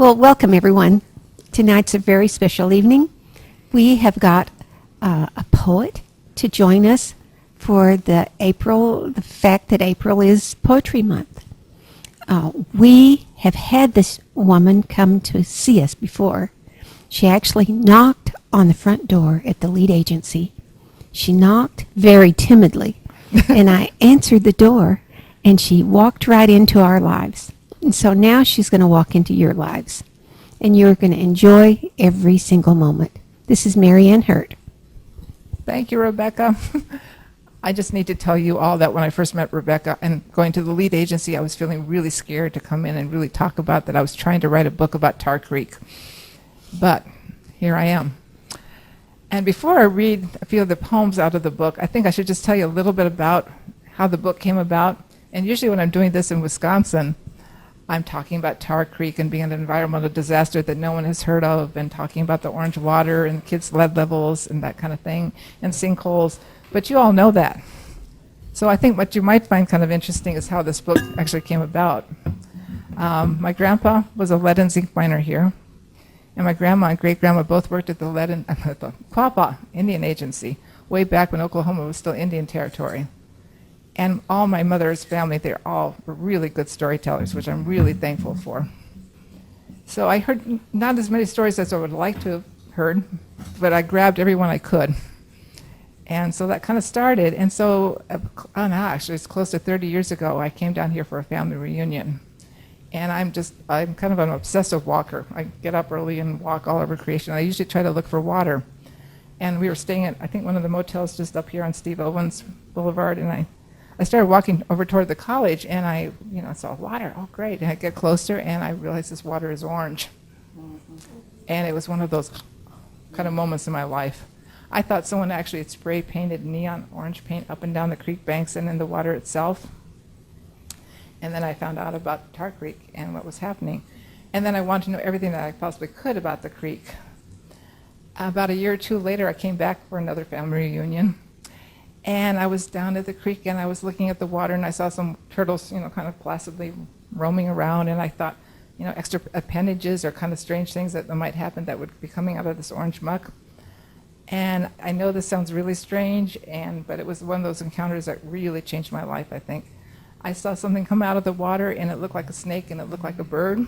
Well, welcome everyone. Tonight's a very special evening. We have got a poet to join us for the fact that April is Poetry Month. We have had this woman come to see us before. She actually knocked on the front door at the lead agency. She knocked very timidly, and I answered the door, and she walked right into our lives. And so now she's going to walk into your lives, and you're going to enjoy every single moment. This is Mary Ann Hurt. Thank you, Rebecca. I just need to tell you all that when I first met Rebecca and going to the lead agency, I was feeling really scared to come in and really talk about that I was trying to write a book about Tar Creek. But here I am. And before I read a few of the poems out of the book, I think I should just tell you a little bit about how the book came about. And usually when I'm doing this in Wisconsin, I'm talking about Tar Creek and being an environmental disaster that no one has heard of, and talking about the orange water and kids' lead levels and that kind of thing, and sinkholes. But you all know that. So I think what you might find kind of interesting is how this book actually came about. My grandpa was a lead and zinc miner here, and my grandma and great-grandma both worked at the the Quapaw Indian Agency way back when Oklahoma was still Indian territory. And all my mother's family, they're all really good storytellers, which I'm really thankful for. So I heard not as many stories as I would like to have heard, but I grabbed every one I could. And so that kind of started. And so, actually, it's close to 30 years ago, I came down here for a family reunion. And I'm kind of an obsessive walker. I get up early and walk all over creation. I usually try to look for water. And we were staying at, I think, one of the motels just up here on Steve Owens Boulevard, and I started walking over toward the college, and I saw water. Oh, great. And I get closer, and I realized this water is orange. And it was one of those kind of moments in my life. I thought someone actually had spray painted neon orange paint up and down the creek banks and in the water itself. And then I found out about Tar Creek and what was happening. And then I wanted to know everything that I possibly could about the creek. About a year or two later, I came back for another family reunion. And I was down at the creek, and I was looking at the water, and I saw some turtles, kind of placidly roaming around, and I thought, extra appendages or kind of strange things that might happen that would be coming out of this orange muck. And I know this sounds really strange, but it was one of those encounters that really changed my life, I think. I saw something come out of the water, and it looked like a snake, and it looked like a bird.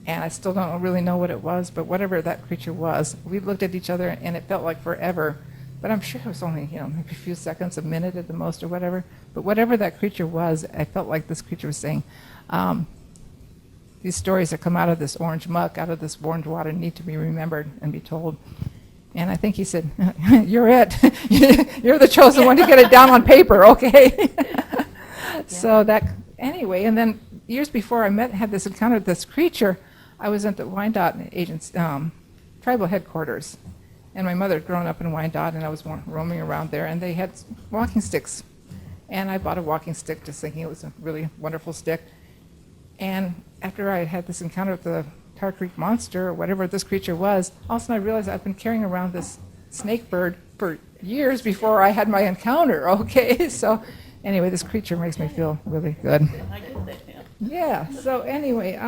And I still don't really know what it was, but whatever that creature was, we looked at each other, and it felt like forever. But I'm sure it was only, maybe a few seconds, a minute at the most or whatever. But whatever that creature was, I felt like this creature was saying, these stories that come out of this orange muck, out of this orange water, need to be remembered and be told. And I think he said, you're it. You're the chosen one to get it down on paper, okay? So anyway, and then years before I had this encounter with this creature, I was at the Wyandotte Agency, tribal headquarters. And my mother had grown up in Wyandotte, and I was roaming around there, and they had walking sticks. And I bought a walking stick just thinking it was a really wonderful stick. And after I had this encounter with the Tar Creek monster, or whatever this creature was, all of a sudden I realized I'd been carrying around this snake bird for years before I had my encounter, okay? So anyway, this creature makes me feel really good. I get that, yeah. Yeah, so anyway,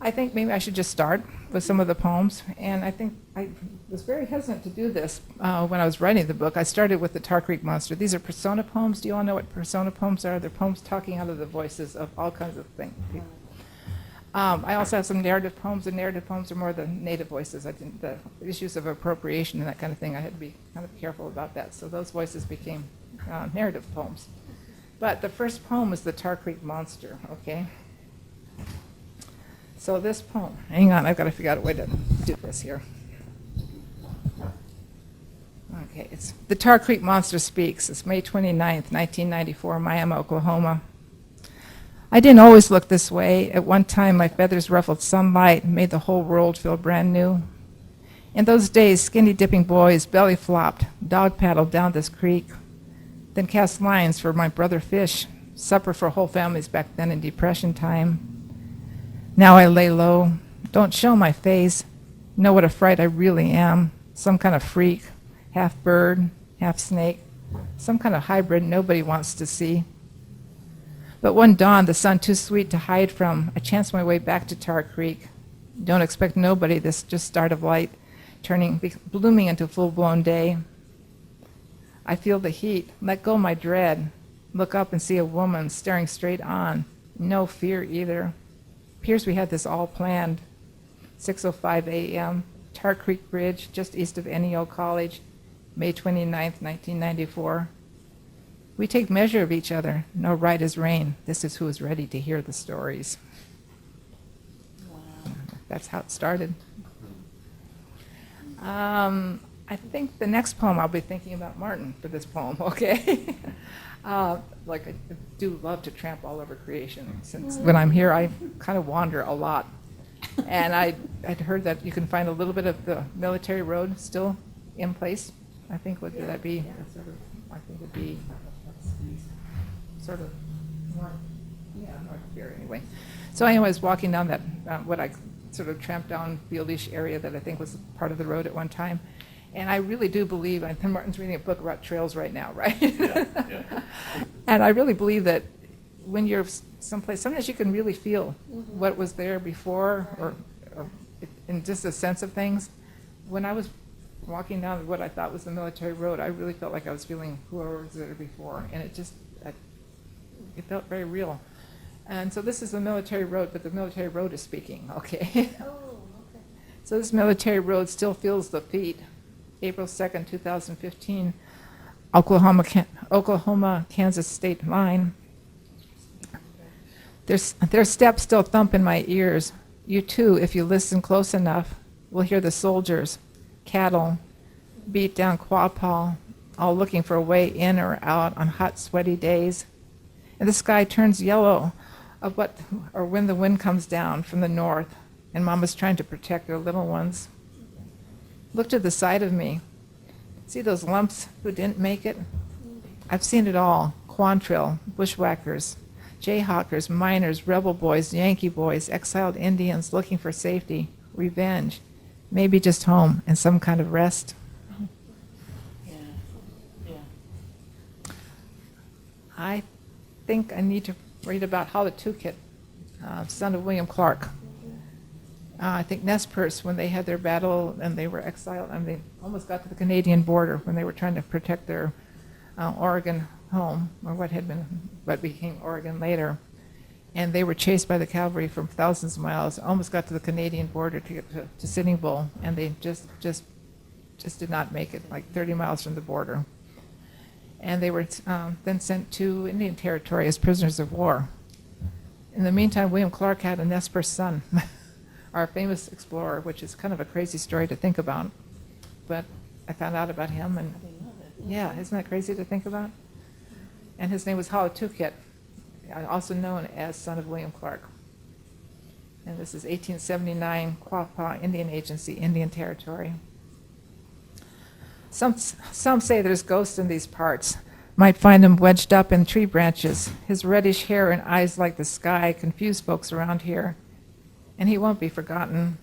I think maybe I should just start with some of the poems. And I think I was very hesitant to do this when I was writing the book. I started with the Tar Creek monster. These are persona poems. Do you all know what persona poems are? They're poems talking out of the voices of all kinds of things. I also have some narrative poems. The narrative poems are more the native voices. The issues of appropriation and that kind of thing, I had to be kind of careful about that. So those voices became narrative poems. But the first poem is the Tar Creek monster, okay? So this poem, hang on, I've got to figure out a way to do this here. Okay, it's The Tar Creek Monster Speaks. It's May 29th, 1994, Miami, Oklahoma. I didn't always look this way. At one time, my feathers ruffled sunlight and made the whole world feel brand new. In those days, skinny dipping boys belly flopped, dog paddled down this creek, then cast lines for my brother fish, supper for whole families back then in Depression time. Now I lay low, don't show my face, know what a fright I really am, some kind of freak, half bird, half snake, some kind of hybrid nobody wants to see. But one dawn, the sun too sweet to hide from, I chanced my way back to Tar Creek. Don't expect nobody, this just start of light, blooming into full-blown day. I feel the heat, let go my dread, look up and see a woman staring straight on. No fear either. Appears we had this all planned. 6:05 a.m., Tar Creek Bridge, just east of NEO College, May 29th, 1994. We take measure of each other. No right as rain. This is who is ready to hear the stories. Wow. That's how it started. I think the next poem, I'll be thinking about Martin for this poem, okay? Like I do love to tramp all over creation. Since when I'm here, I kind of wander a lot. And I'd heard that you can find a little bit of the military road still in place. I think, what would that be? Sort of, I think it'd be sort of north here anyway. So anyway, I was walking down that, what I sort of tramped down fieldish area that I think was part of the road at one time. And I really do believe, I think Martin's reading a book about trails right now, right? Yeah. And I really believe that when you're someplace, sometimes you can really feel what was there before, or in just a sense of things. When I was walking down what I thought was the military road, I really felt like I was feeling whoever was there before, and it felt very real. And so this is the military road, but the military road is speaking, okay? Oh, okay. So this military road still feels the feet. April 2nd, 2015, Oklahoma-Kansas state line. Their steps still thump in my ears. You too, if you listen close enough, will hear the soldiers, cattle, beat down Quapaw, all looking for a way in or out on hot, sweaty days. And the sky turns yellow when the wind comes down from the north, and Mama's trying to protect their little ones. Look to the side of me. See those lumps who didn't make it? I've seen it all. Quantrill, bushwhackers, jayhawkers, miners, rebel boys, Yankee boys, exiled Indians looking for safety, revenge, maybe just home and some kind of rest. Yeah. Yeah. I think I need to read about Holatuket, son of William Clark. I think Nez Perce, when they had their battle and they were exiled, and they almost got to the Canadian border when they were trying to protect their Oregon home, or what became Oregon later. And they were chased by the cavalry from thousands of miles, almost got to the Canadian border to get to Sitting Bull, and they just did not make it, like 30 miles from the border. And they were then sent to Indian Territory as prisoners of war. In the meantime, William Clark had a Nez Perce son, our famous explorer, which is kind of a crazy story to think about. But I found out about him, and I didn't know that. yeah, isn't that crazy to think about? And his name was Holatuket, also known as son of William Clark. And this is 1879, Quapaw Indian Agency, Indian Territory. Some say there's ghosts in these parts. Might find him wedged up in tree branches. His reddish hair and eyes like the sky confuse folks around here. And he won't be forgotten.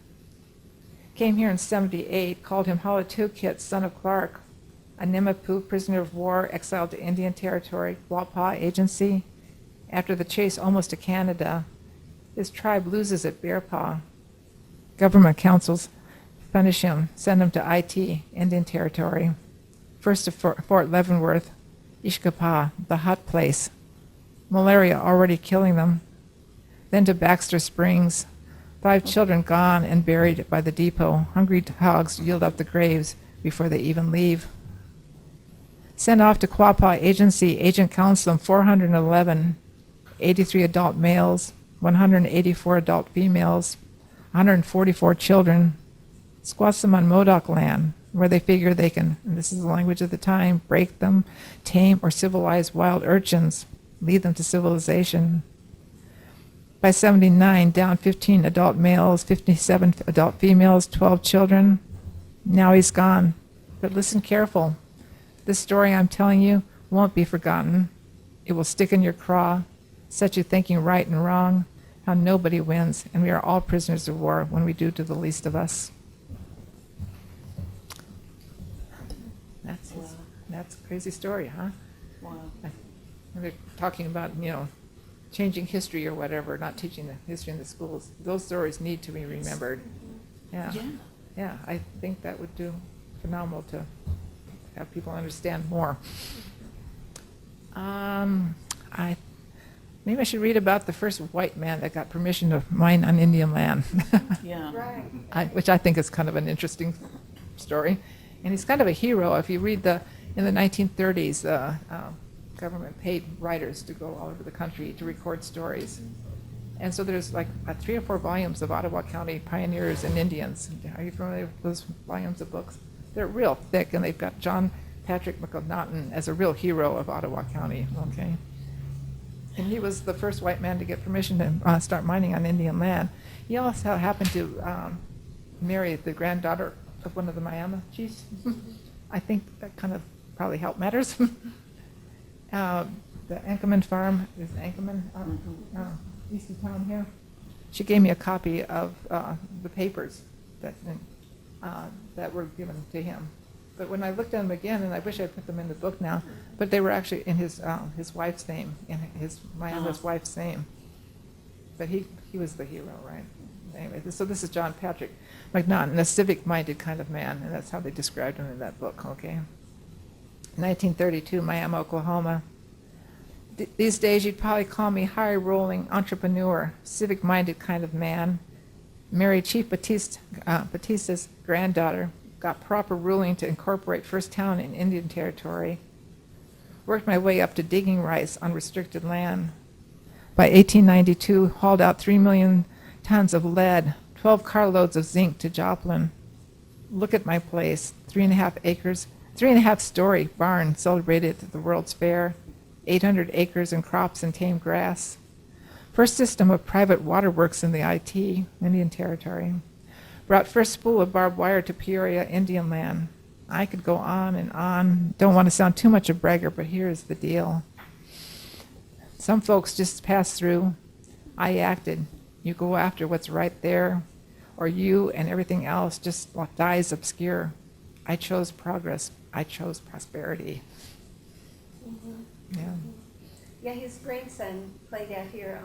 Came here in 78, called him Holatuket, son of Clark, a Nimiipuu prisoner of war exiled to Indian Territory, Quapaw Agency. After the chase almost to Canada, his tribe loses at Bear Paw. Government councils punish him, send him to IT, Indian Territory. First to Fort Leavenworth, Ishkapa, the hot place. Malaria already killing them. Then to Baxter Springs. 5 children gone and buried by the depot. Hungry hogs yield up the graves before they even leave. Sent off to Quapaw Agency, Agent Counseling 411, 83 adult males, 184 adult females, 144 children. Squats them on Modoc land, where they figure they can, and this is the language of the time, break them, tame or civilize wild urchins, lead them to civilization. By 79, down 15 adult males, 57 adult females, 12 children. Now he's gone. But listen careful. This story I'm telling you won't be forgotten. It will stick in your craw, set you thinking right and wrong, how nobody wins, and we are all prisoners of war when we do to the least of us. That's a crazy story, huh? Wow. We're talking about, changing history or whatever, not teaching the history in the schools. Those stories need to be remembered. Yeah. Yeah, I think that would do phenomenal to have people understand more. Maybe I should read about the first white man that got permission to mine on Indian land. Yeah. Right. Which I think is kind of an interesting story. And he's kind of a hero. If you read in the 1930s, government paid writers to go all over the country to record stories. And so there's like 3 or 4 volumes of Ottawa County pioneers and Indians. Are you familiar with those volumes of books? They're real thick, and they've got John Patrick McNaughton as a real hero of Ottawa County, okay? And he was the first white man to get permission to start mining on Indian land. He also happened to marry the granddaughter of one of the Miami chiefs. I think that kind of probably helped matters. The Anchorman farm is Anchorman, east of town here. She gave me a copy of the papers that were given to him. But when I looked at them again, and I wish I'd put them in the book now, but they were actually in his wife's name, in Miami's wife's name. But he was the hero, right? Anyway, so this is John Patrick McNaughton, a civic-minded kind of man, and that's how they described him in that book, okay? 1932, Miami, Oklahoma. These days, you'd probably call me high-rolling entrepreneur, civic-minded kind of man. Married Chief Batista's granddaughter, got proper ruling to incorporate first town in Indian Territory. Worked my way up to digging rights on restricted land. By 1892, hauled out 3 million tons of lead, 12 carloads of zinc to Joplin. Look at my place, 3.5 acres, 3.5-story barn celebrated at the World's Fair, 800 acres and crops and tame grass. First system of private waterworks in the IT, Indian Territory. Brought first spool of barbed wire to Peoria, Indian land. I could go on and on. Don't want to sound too much a bragger, but here's the deal. Some folks just pass through. I acted. You go after what's right there, or you and everything else just dies obscure. I chose progress. I chose prosperity. Yeah. Yeah, his grandson played out here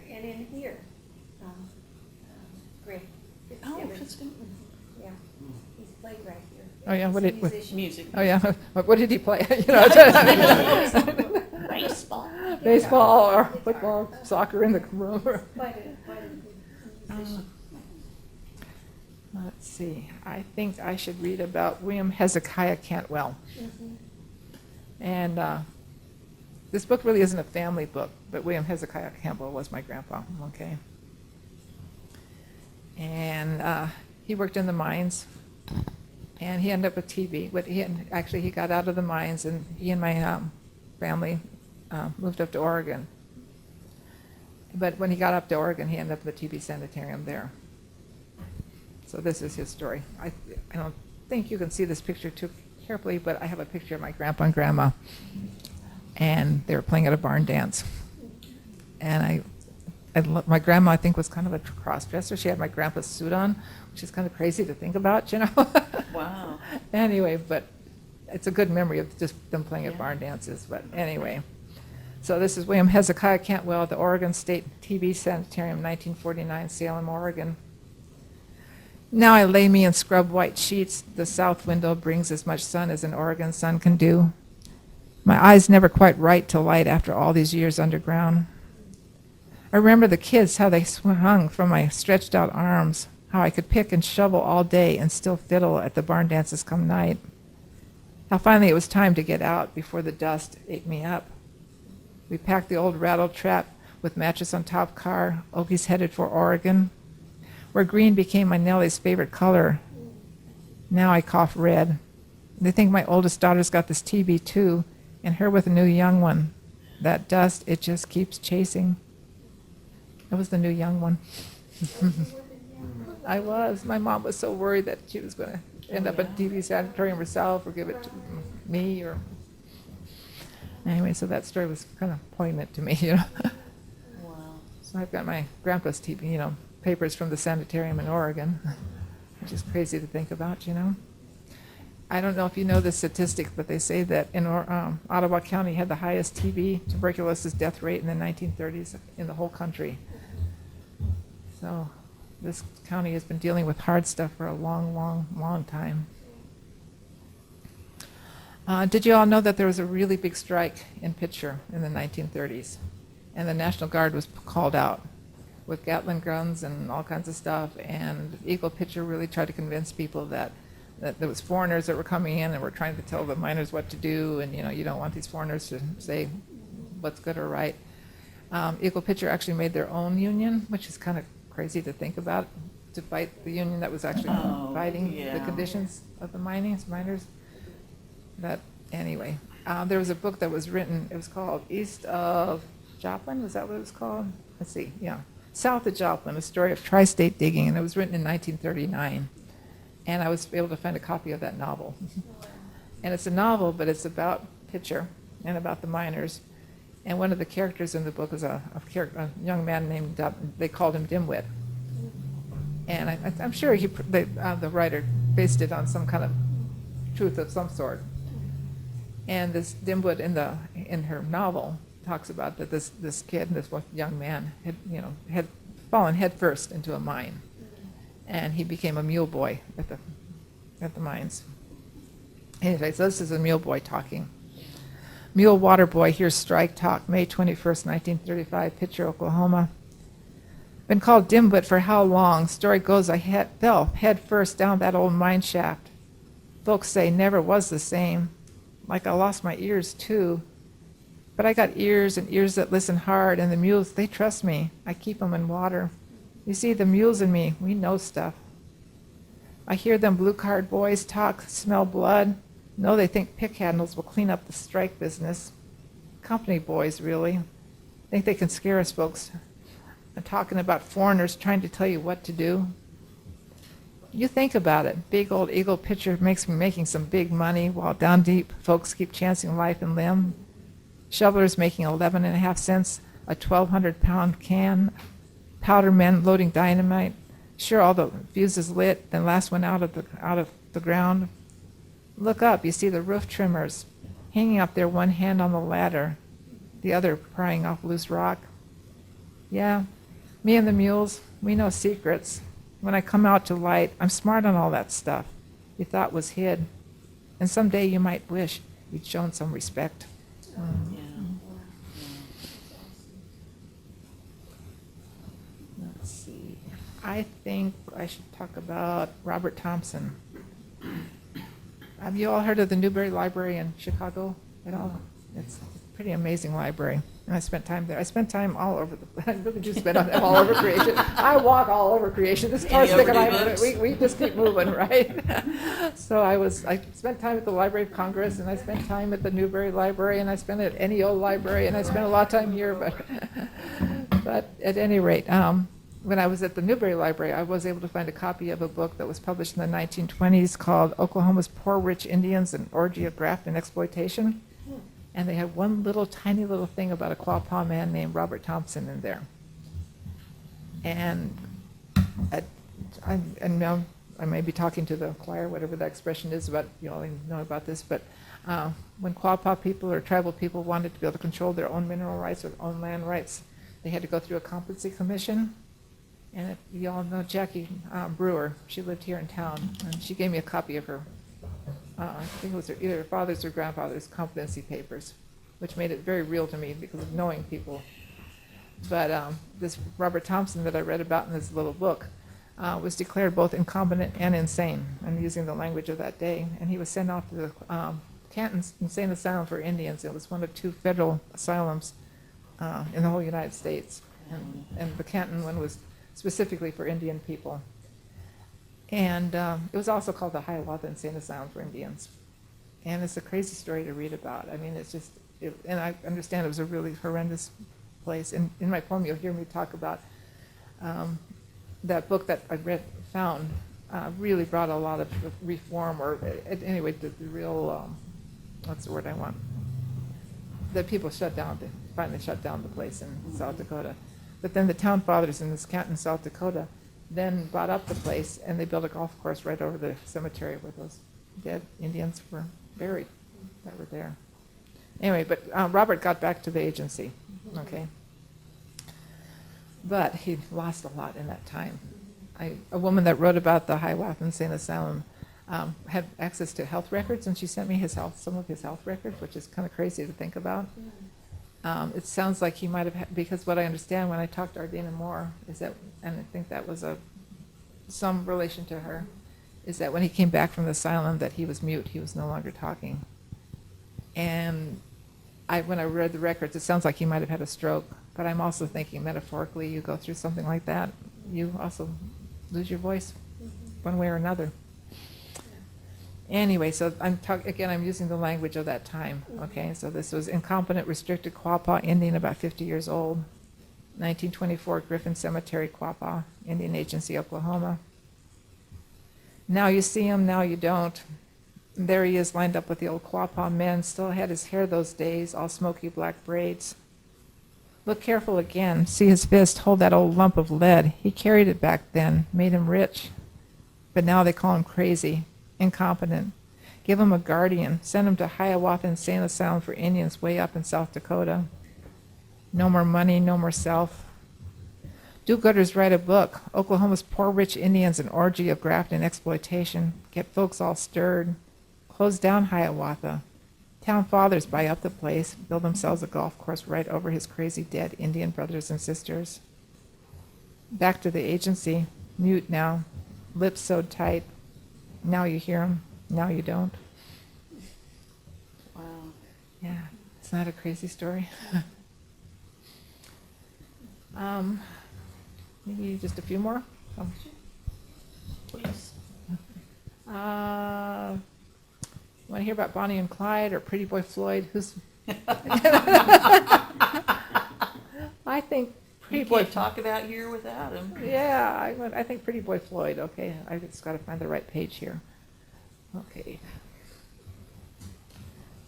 and in here. Greg. Oh, Fitzgibbons. Fitzgibbons. Yeah, he's played right here. Oh, yeah, what He's a did- what- musician. Music. Oh yeah. What did he play? You know, Baseball. baseball or football, soccer in the room. Quite a good musician. Let's see. I think I should read about William Hezekiah Cantwell. And this book really isn't a family book, but William Hezekiah Cantwell was my grandpa, okay? And he worked in the mines, and he ended up with TB. But he got out of the mines, and he and my family moved up to Oregon. But when he got up to Oregon, he ended up at the TB sanitarium there. So this is his story. I don't think you can see this picture too carefully, but I have a picture of my grandpa and grandma, and they were playing at a barn dance. And my grandma, I think, was kind of a cross-dresser. She had my grandpa's suit on, which is kind of crazy to think about, you know? Wow. Anyway, but it's a good memory of just them playing at Yeah. barn dances. But anyway, so this is William Hezekiah Cantwell at the Oregon State TB Sanitarium, 1949, Salem, Oregon. Now I lay me in scrub white sheets. The south window brings as much sun as an Oregon sun can do. My eyes never quite right to light after all these years underground. I remember the kids, how they hung from my stretched out arms, how I could pick and shovel all day and still fiddle at the barn dances come night. How finally it was time to get out before the dust ate me up. We packed the old rattle trap with mattress on top car, Okies headed for Oregon, where green became my Nellie's favorite color. Now I cough red. They think my oldest daughter's got this TB too, and her with a new young one. That dust, it just keeps chasing. It was the new young one. I was. My mom was so worried that she was going to end up at TB sanatorium herself or give it to me or... Anyway, so that story was kind of poignant to me, you know. Wow. So I've got my grandpa's TB, you know, papers from the sanitarium in Oregon, which is crazy to think about, you know. I don't know if you know this statistic, but they say that in Ottawa County had the highest TB, tuberculosis death rate in the 1930s in the whole country. So this county has been dealing with hard stuff for a long, long, long time. Did you all know that there was a really big strike in Pitcher in the 1930s? And the National Guard was called out with Gatling guns and all kinds of stuff. And Eagle Pitcher really tried to convince people that there was foreigners that were coming in and were trying to tell the miners what to do. And, you know, you don't want these foreigners to say what's good or right. Eagle Pitcher actually made their own union, which is kind of crazy to think about, to fight the union that was actually fighting the yeah. conditions of the miners. But anyway, there was a book that was written, it was called East of Joplin, was that what it was called? Let's see, yeah. South of Joplin, a story of tri-state digging, and it was written in 1939. And I was able to find a copy of that novel. And it's a novel, but it's about Pitcher and about the miners. And one of the characters in the book is a young man named, they called him Dimwit. And I'm sure the writer based it on some kind of truth of some sort. And this Dimwit in her novel talks about that this kid, this young man, had fallen headfirst into a mine, and he became a mule boy at the mines. Anyway, so this is a mule boy talking. Mule water boy hears strike talk, May 21st, 1935, Pitcher, Oklahoma. Been called Dimwit for how long? Story goes I fell head first down that old mine shaft. Folks say never was the same. Like I lost my ears too. But I got ears and ears that listen hard, and the mules, they trust me. I keep them in water. You see, the mules and me, we know stuff. I hear them blue-card boys talk, smell blood. No, they think pick handles will clean up the strike business. Company boys, really. Think they can scare us folks. I'm talking about foreigners trying to tell you what to do. You think about it. Big old Eagle Pitcher makes me making some big money while down deep folks keep chancing life and limb. Shovelers making 11.5 cents a 1,200-pound can. Powder men loading dynamite. Sure, all the fuses lit, then last one out of the ground. Look up, you see the roof trimmers hanging up there, one hand on the ladder, the other prying off loose rock. Yeah, me and the mules, we know secrets. When I come out to light, I'm smart on all that stuff you thought was hid. And someday you might wish you'd shown some respect. Yeah. Let's see. I think I should talk about Robert Thompson. Have you all heard of the Newberry Library in Chicago at all? It's a pretty amazing library. And I spent time there. I spent time all over I really do spend all over creation. I walk all over creation. This car stick and I, we just keep moving, right? So I spent time at the Library of Congress, and I spent time at the Newberry Library, and I spent at NEO Library, and I spent a lot of time here, but at any rate, when I was at the Newberry Library, I was able to find a copy of a book that was published in the 1920s called Oklahoma's Poor Rich Indians, an Orgy of Graft and Exploitation. And they had one tiny little thing about a Quapaw man named Robert Thompson in there. And now I may be talking to the choir, whatever that expression is, about you all know about this, but when Quapaw people or tribal people wanted to be able to control their own mineral rights or their own land rights, they had to go through a competency commission. And you all know Jackie Brewer. She lived here in town, and she gave me a copy of her, I think it was either her father's or grandfather's competency papers, which made it very real to me because of knowing people. But this Robert Thompson that I read about in this little book was declared both incompetent and insane. I'm using the language of that day. And he was sent off to the Canton Insane Asylum for Indians. It was one of 2 federal asylums in the whole United States. And the Canton one was specifically for Indian people. And it was also called the Hiawatha Insane Asylum for Indians. And it's a crazy story to read about. I mean, it's just, and I understand it was a really horrendous place. And in my poem, you'll hear me talk about that book that I found really brought a lot of reform, or at any rate, the real, what's the word I want? That people finally shut down the place in South Dakota. But then the town fathers in this Canton, South Dakota, then bought up the place, and they built a golf course right over the cemetery where those dead Indians were buried that were there. Anyway, but Robert got back to the agency, okay? But he lost a lot in that time. A woman that wrote about the Hiawatha Insane Asylum had access to health records, and she sent me some of his health records, which is kind of crazy to think about. It sounds like he might have had, because what I understand when I talked to Ardina Moore is that, and I think that was some relation to her, is that when he came back from the asylum that he was mute, he was no longer talking. And when I read the records, it sounds like he might have had a stroke, but I'm also thinking metaphorically, you go through something like that, you also lose your voice one way or another. Anyway, so I'm using the language of that time, okay? So this was incompetent, restricted Quapaw Indian, about 50 years old, 1924 Griffin Cemetery, Quapaw, Indian Agency, Oklahoma. Now you see him, now you don't. And there he is lined up with the old Quapaw men, still had his hair those days, all smoky black braids. Look careful again, see his fist hold that old lump of lead. He carried it back then, made him rich. But now they call him crazy, incompetent. Give him a guardian, send him to Hiawatha Insane Asylum for Indians way up in South Dakota. No more money, no more self. Do-gooders write a book, Oklahoma's Poor Rich Indians, an orgy of graft and exploitation. Get folks all stirred. Close down Hiawatha. Town fathers buy up the place, build themselves a golf course right over his crazy dead Indian brothers and sisters. Back to the agency, mute now, lips sewed tight. Now you hear him, now you don't. Wow. Yeah, it's not a crazy story. Maybe just a few more. Please. Want to hear about Bonnie and Clyde or Pretty Boy Floyd? Who's? I think Pretty You Boy. can't talk about here without him. Yeah, I think Pretty Boy Floyd. Okay, I just got to find the right page here. Okay.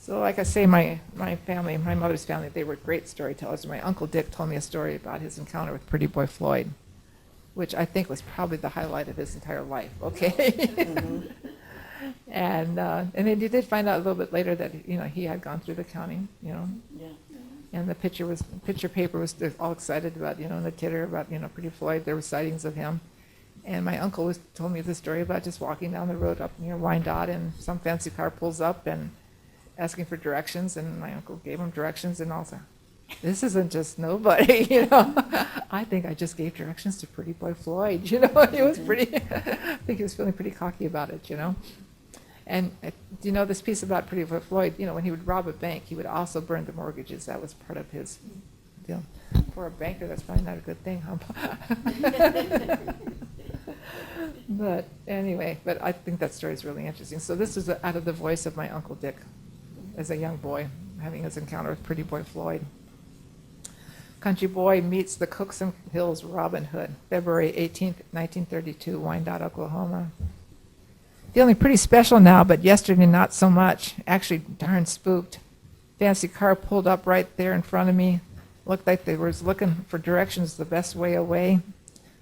So, like I say, my family, my mother's family, they were great storytellers. My Uncle Dick told me a story about his encounter with Pretty Boy Floyd, which I think was probably the highlight of his entire life. Okay. And then you did find out a little bit later that he had gone through the county, Yeah. and the picture paper was all excited about and the titter about Pretty Floyd. There were sightings of him, and my uncle told me the story about just walking down the road up near Wyandotte, and some fancy car pulls up and asking for directions, and my uncle gave him directions, and also, this isn't just nobody, I think I just gave directions to Pretty Boy Floyd, he was pretty. I think he was feeling pretty cocky about it, And do you know this piece about Pretty Boy Floyd? When he would rob a bank, he would also burn the mortgages. That was part of his deal. For a banker, that's probably not a good thing, huh? But anyway, I think that story is really interesting. So this is out of the voice of my Uncle Dick as a young boy, having his encounter with Pretty Boy Floyd. Country boy meets the Cookson Hills Robin Hood, February 18th, 1932, Wyandotte, Oklahoma. Feeling pretty special now, but yesterday not so much. Actually, darn spooked. Fancy car pulled up right there in front of me. Looked like they was looking for directions the best way away.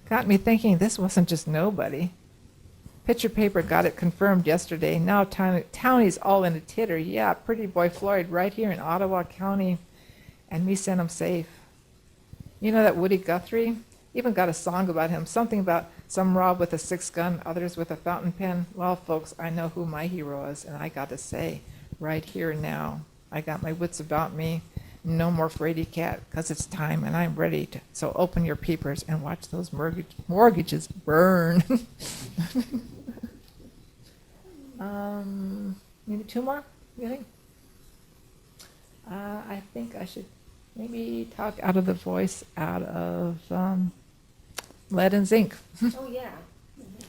Got me thinking this wasn't just nobody. Picture paper got it confirmed yesterday. Now townie's all in a titter. Yeah, Pretty Boy Floyd right here in Ottawa County. And me sent him safe. You know that Woody Guthrie? Even got a song about him. Something about some rob with a 6-gun, others with a fountain pen. Well, folks, I know who my hero is, and I got to say, right here and now, I got my wits about me. No more fraidy cat, 'cause it's time, and I'm ready to. So open your peepers and watch those mortgages burn. Maybe two more, you think? I think I should maybe talk out of the voice out of Lead and Zinc. Oh, yeah.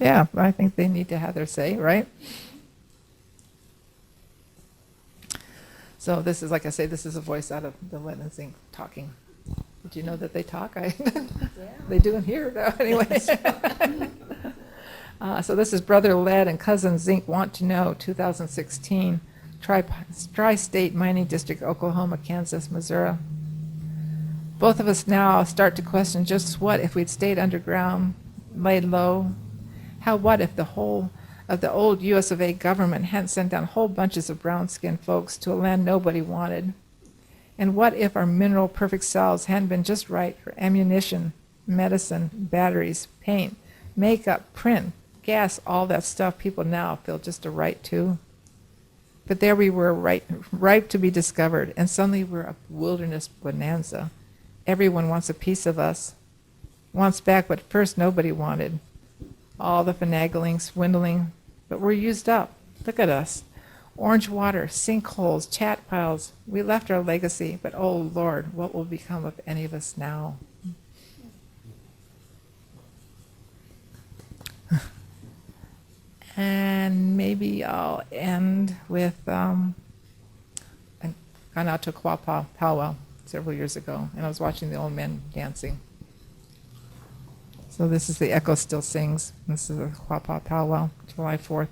Yeah, I think they need to have their say, right? So this is, like I say, this is a voice out of the Lead and Zinc talking. Did you know that they talk? They do in here, though, anyway. So this is Brother Lead and Cousin Zinc Want to Know, 2016, Tri-State Mining District, Oklahoma, Kansas, Missouri. Both of us now start to question just what if we'd stayed underground, laid low? How what if the whole of the old US of A government hadn't sent down whole bunches of brown-skinned folks to a land nobody wanted? And what if our mineral perfect selves hadn't been just right for ammunition, medicine, batteries, paint, makeup, print, gas, all that stuff people now feel just a right to? But there we were, ripe to be discovered, and suddenly we're a wilderness bonanza. Everyone wants a piece of us, wants back what first nobody wanted. All the finagling, swindling, but we're used up. Look at us. Orange water, sinkholes, chat piles. We left our legacy, but oh Lord, what will become of any of us now? And maybe I'll end with, I gone out to a Quapaw powwow several years ago, and I was watching the old men dancing. So this is the Echo Still Sings. This is the Quapaw powwow, July 4th.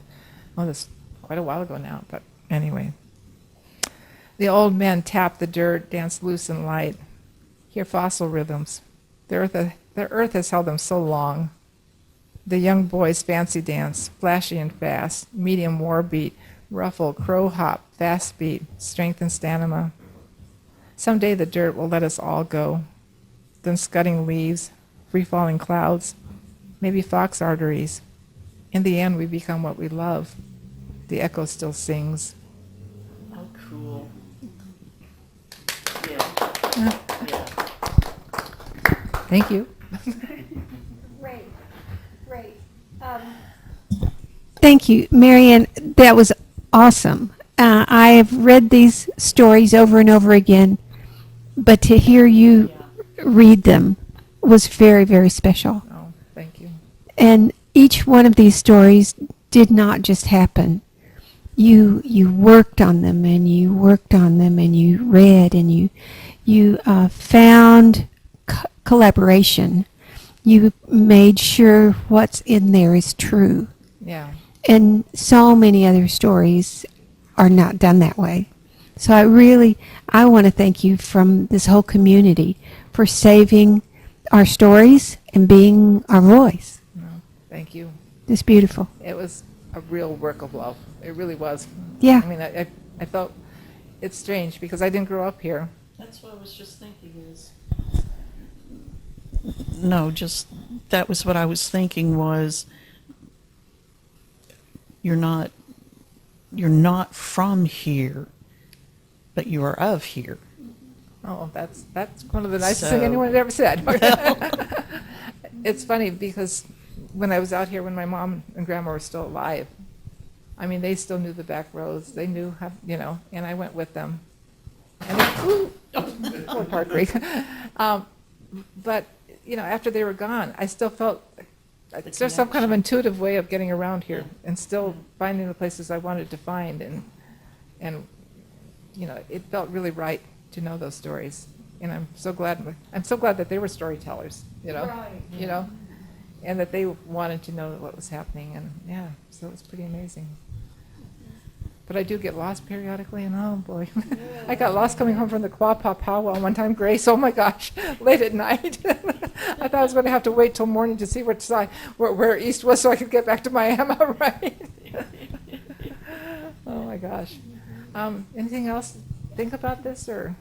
Oh, this is quite a while ago now, but anyway. The old men tap the dirt, dance loose and light, hear fossil rhythms. The earth has held them so long. The young boys fancy dance, flashy and fast, medium war beat, ruffle, crow hop, fast beat, strength and stamina. Someday the dirt will let us all go. Then scudding leaves, free-falling clouds, maybe fox arteries. In the end, we become what we love. The echo still sings. How cool. Yeah. Yeah. Thank you. Great, great. Thank you, Marianne. That was awesome. I have read these stories over and over again, but to hear you read them was very, very special. Oh, thank you. And each one of these stories did not just happen. You worked on them, and you worked on them, and you read, and you found collaboration. You made sure what's in there is true. Yeah. And so many other stories are not done that way. So I want to thank you from this whole community for saving our stories and being our voice. No, thank you. It's beautiful. It was a real work of love. It really was. Yeah. I mean, I felt it's strange because I didn't grow up here. That's what I was just thinking is. No, just that was what I was thinking was you're not from here, but you are of here. Oh, that's one of the nicest So- things anyone had ever said. It's funny because when I was out here, when my mom and grandma were still alive, I mean, they still knew the back roads. They knew how, and I went with them. And poor Park Creek. But, after they were gone, I still felt there's some kind of intuitive way of getting around here and still finding the places I wanted to find. And it felt really right to know those stories. And I'm so glad that they were storytellers, Right. And that they wanted to know what was happening. And yeah, so it was pretty amazing. But I do get lost periodically, and oh boy, I got lost coming home from the Quapaw powwow one time, Grace. Oh my gosh, late at night. I thought I was going to have to wait till morning to see which side, where east was, so I could get back to Miami, right? Oh my gosh. Anything else? Think about this, or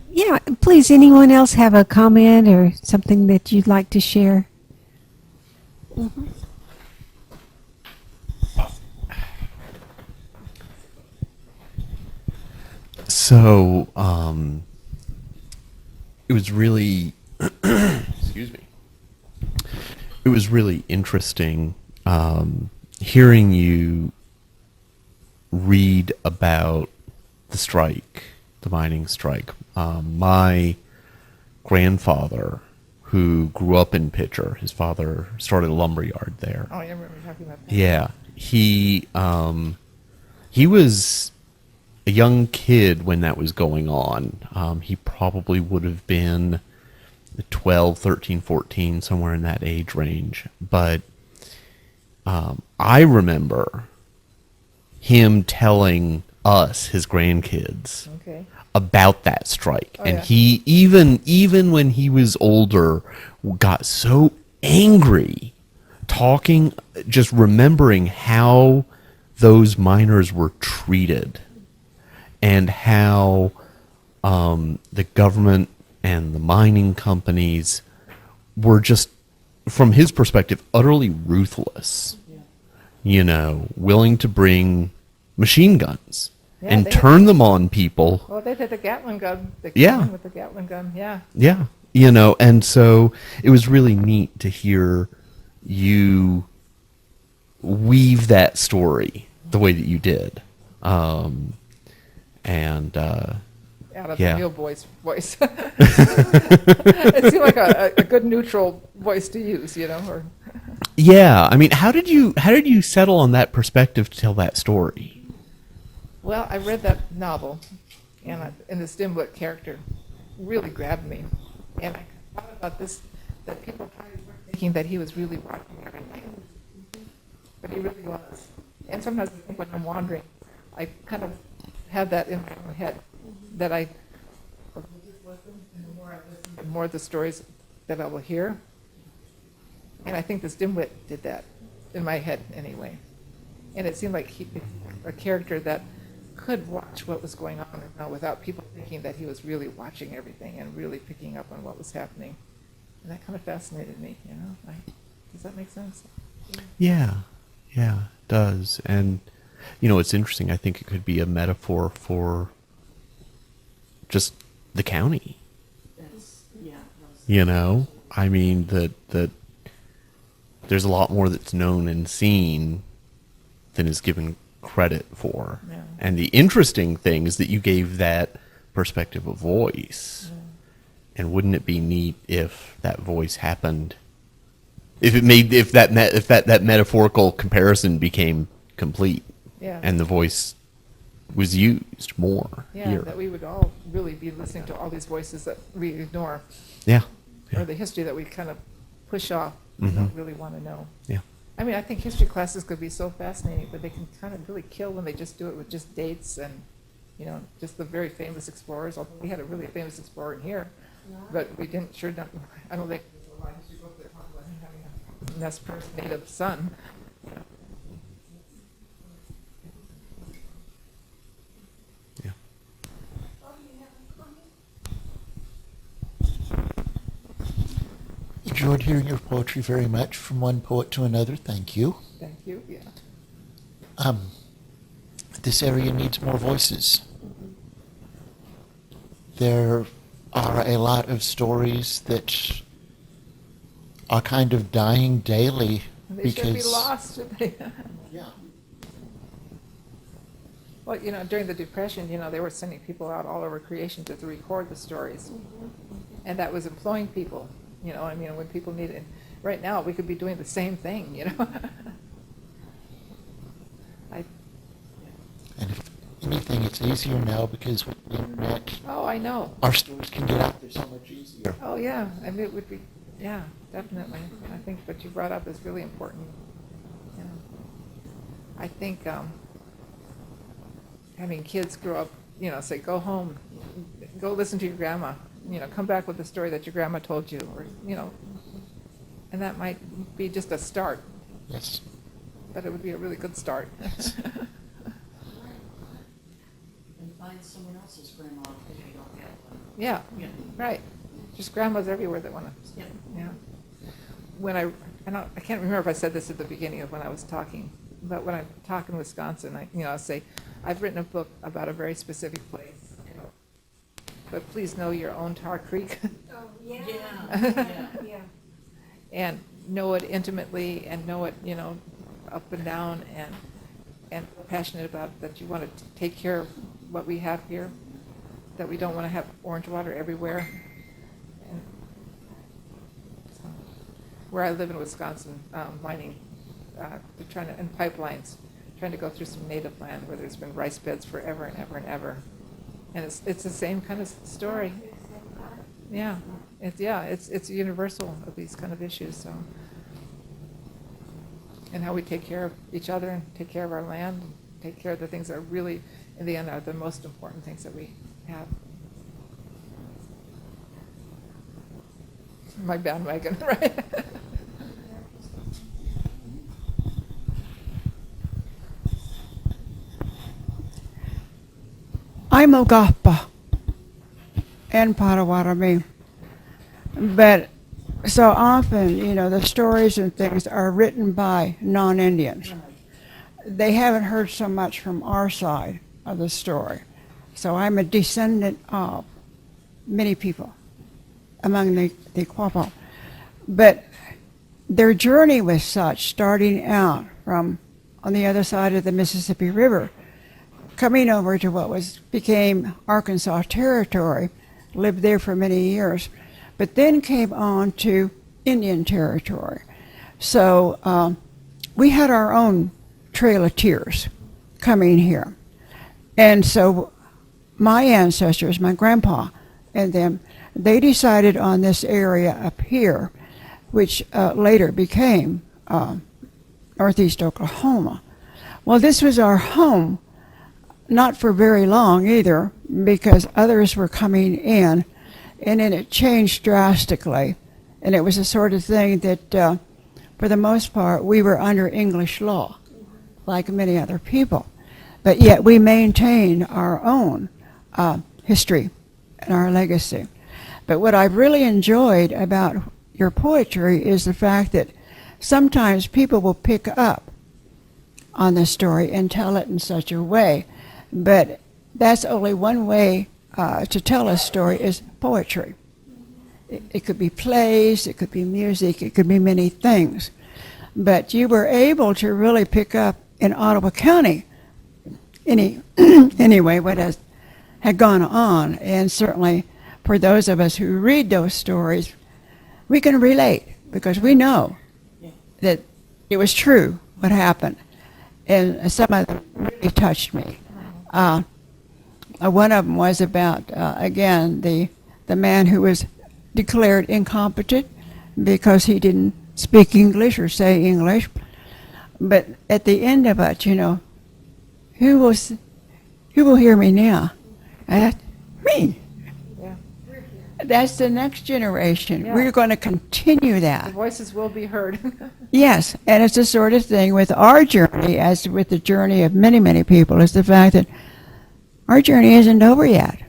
Yeah, please, anyone else have a comment or something that you'd like to share? So, it was really, excuse me. It was really interesting hearing you read about the strike, the mining strike. My grandfather, who grew up in Pitcher, his father started a lumber yard there. oh, I remember talking about that. Yeah, he was a young kid when that was going on. He probably would have been 12, 13, 14, somewhere in that age range. But I remember him telling us, his grandkids, Okay. about that strike. Oh, And yeah. he, even when he was older, got so angry talking, just remembering how those miners were treated and how the government and the mining companies were just, from his perspective, utterly ruthless. You know, willing to bring machine guns Yeah, and they- turn them on people. Well, they did the Gatling gun. They Yeah. came in with the Gatling gun. Yeah. Yeah. You know, and so it was really neat to hear you weave that story the way that you did. And Out of Yeah. the Neil Boy's voice. It seemed like a good neutral voice to use, you know. Or yeah, I mean, how did you settle on that perspective to tell that story? well, I read that novel, and this Dimwit character really grabbed me, and I thought about this, that people probably weren't thinking that he was really watching everything, but he really was. And sometimes I think when I'm wandering, I kind of have that in my own head, that I will just listen, and the more I listen, the more the stories that I will hear. And I think this Dimwit did that in my head anyway. And it seemed like he a character that could watch what was going on without people thinking that he was really watching everything and really picking up on what was happening. And that kind of fascinated me, you know. Does that make sense? Yeah, it does. And, you know, it's interesting. I think it could be a metaphor for just the county. You know, I mean, that there's a lot more that's known and seen than is given credit for. Yeah. And the interesting thing is that you gave that perspective a voice. And wouldn't it be neat if that voice happened? If that metaphorical comparison became complete, Yeah. and the voice was used more Yeah, here. that we would all really be listening to all these voices that we ignore, Yeah, or the history that we kind of push off, and Mhm. don't really want to know. yeah, I mean, I think history classes could be so fascinating, but they can kind of really kill when they just do it with just dates and, you know, just the very famous explorers. Although we had a really famous explorer in here, but we didn't, I don't think there's a lot of history books that talk about him having a Nez Perce native son. yeah. Enjoyed hearing your poetry very much from one poet to another. Thank you. Thank you, yeah. This area needs more voices. There are a lot of stories that are kind of dying daily They should be because lost, should they? yeah. Well, you know, during the Depression, you know, they were sending people out all over creation to record the stories. And that was employing people, you know, I mean, when people needed, right now, we could be doing the same thing, you know? And if anything, it's easier now because with the internet, Oh, I know. our stories can get out there so much easier. Oh, yeah, I mean, it would be, yeah, definitely. I think what you brought up is really important. You know, I think having kids grow up, you know, say, go home, go listen to your grandma, you know, come back with the story that your grandma told you, or, you know, and that might be just a start, Yes. but it would be a really good start. And find someone else's grandma if you don't have one. Yeah, Yeah. right. There's grandmas everywhere that want to, Yeah. yeah. When I can't remember if I said this at the beginning of when I was talking, but when I talk in Wisconsin, I say, I've written a book about a very specific place, you know, but please know your own Tar Creek. Yeah. And know it intimately and know it, you know, up and down and passionate about that you want to take care of what we have here, that we don't want to have orange water everywhere. And so, where I live in Wisconsin, mining, they're trying to, and pipelines, trying to go through some native land where there's been rice beds forever and ever and ever. And it's the same kind of story. Yeah, it's universal of these kind of issues, so. And how we take care of each other and take care of our land, and take care of the things that really, in the end, are the most important things that we have. My bandwagon, right? Aimogapa and Potawatomi. But so often, the stories and things are written by non-Indians. They haven't heard so much from our side of the story. So I'm a descendant of many people among the Quapaw. But their journey was such, starting out from on the other side of the Mississippi River, coming over to what became Arkansas Territory, lived there for many years, but then came on to Indian Territory. So we had our own Trail of Tears coming here. And so my ancestors, my grandpa and them, they decided on this area up here, which later became Northeast Oklahoma. Well, this was our home, not for very long either, because others were coming in, and then it changed drastically. And it was the sort of thing that, for the most part, we were under English law, like many other people. But yet we maintained our own history and our legacy. But what I've really enjoyed about your poetry is the fact that sometimes people will pick up on the story and tell it in such a way. But that's only one way to tell a story, is poetry. It could be plays, it could be music, it could be many things. But you were able to really pick up in Ottawa County anyway what had gone on, and certainly for those of us who read those stories, we can relate because we know that it was true what happened, and some of them really touched me. One of them was about again the man who was declared incompetent because he didn't speak English or say English, but at the end of it, who will hear me now? Me. Yeah. That's the next generation. Yeah. We're going to continue The that. voices will be heard. Yes, and it's the sort of thing with our journey, as with the journey of many, many people, is the fact that our journey isn't over yet.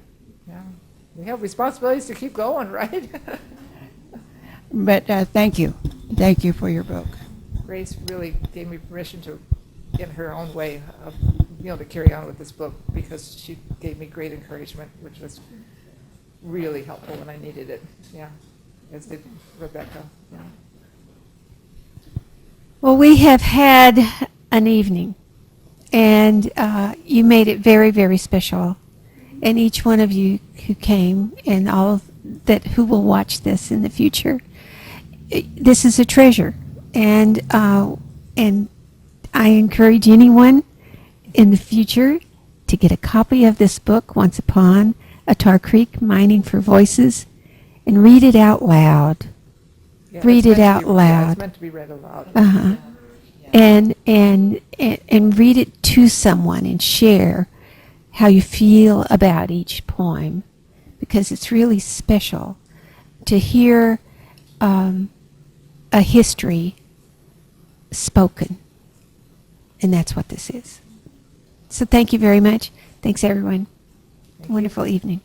Yeah. We have responsibilities to keep going, right? But thank you. Thank you for your book. Grace really gave me permission to, in her own way, to carry on with this book, because she gave me great encouragement, which was really helpful when I needed it. Yeah, as did Rebecca. Yeah. Well, we have had an evening, and you made it very, very special. And each one of you who came, and all who will watch this in the future, this is a treasure. And I encourage anyone in the future to get a copy of this book, Once Upon a Tar Creek, Mining for Voices, and read it out loud. Yeah, Read it's it meant to out be- yeah, loud. it's meant to be read aloud. Uh-huh. And read it to someone and share how you feel about each poem, because it's really special to hear a history spoken, and that's what this is. So thank you very much. Thanks, everyone. Wonderful evening.